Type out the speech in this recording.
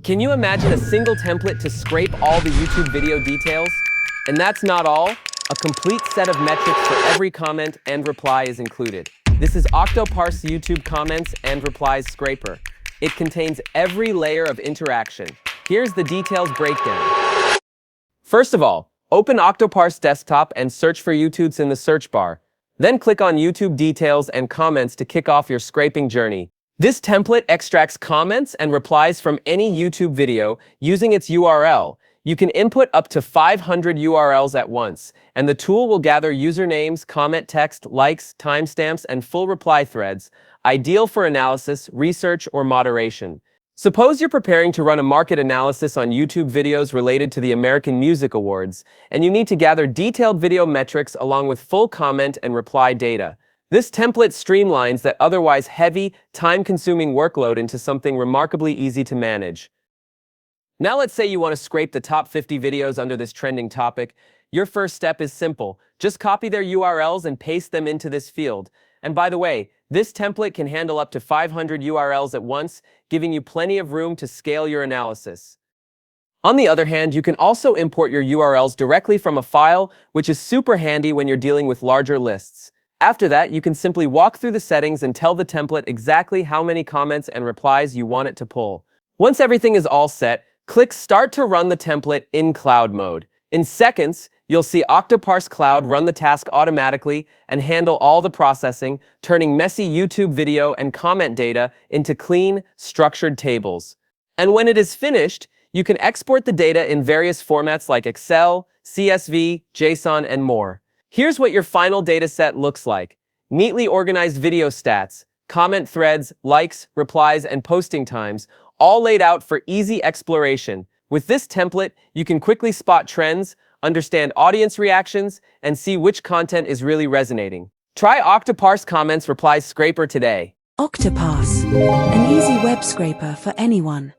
Can you imagine a single template to scrape all the YouTube video details? And that's not all. A complete set of metrics for every comment and reply is included. This is Octoparse YouTube Comments and Replies Scraper. It contains every layer of interaction. Here's the detailed breakdown. First of all, open Octoparse desktop and search for YouTubes in the search bar. Then click on YouTube Details and Comments to kick off your scraping journey. This template extracts comments and replies from any YouTube video using its URL. You can input up to 500 URLs at once, and the tool will gather usernames, comment text, likes, timestamps, and full reply threads, ideal for analysis, research, or moderation. Suppose you're preparing to run a market analysis on YouTube videos related to the American Music Awards, and you need to gather detailed video metrics along with full comment and reply data. This template streamlines that otherwise heavy, time-consuming workload into something remarkably easy to manage. Now let's say you want to scrape the top 50 videos under this trending topic. Your first step is simple. Just copy their URLs and paste them into this field. And by the way, this template can handle up to 500 URLs at once, giving you plenty of room to scale your analysis. On the other hand, you can also import your URLs directly from a file, which is super handy when you're dealing with larger lists. After that, you can simply walk through the settings and tell the template exactly how many comments and replies you want it to pull. Once everything is all set, click Start to run the template in cloud mode. In seconds, you'll see Octoparse Cloud run the task automatically and handle all the processing, turning messy YouTube video and comment data into clean, structured tables. And when it is finished, you can export the data in various formats like Excel, CSV, JSON, and more. Here's what your final dataset looks like. Neatly organized video stats, comment threads, likes, replies, and posting times, all laid out for easy exploration. With this template, you can quickly spot trends, understand audience reactions, and see which content is really resonating. Try Octoparse Comments Replies Scraper today. Octoparse, an easy web scraper for anyone.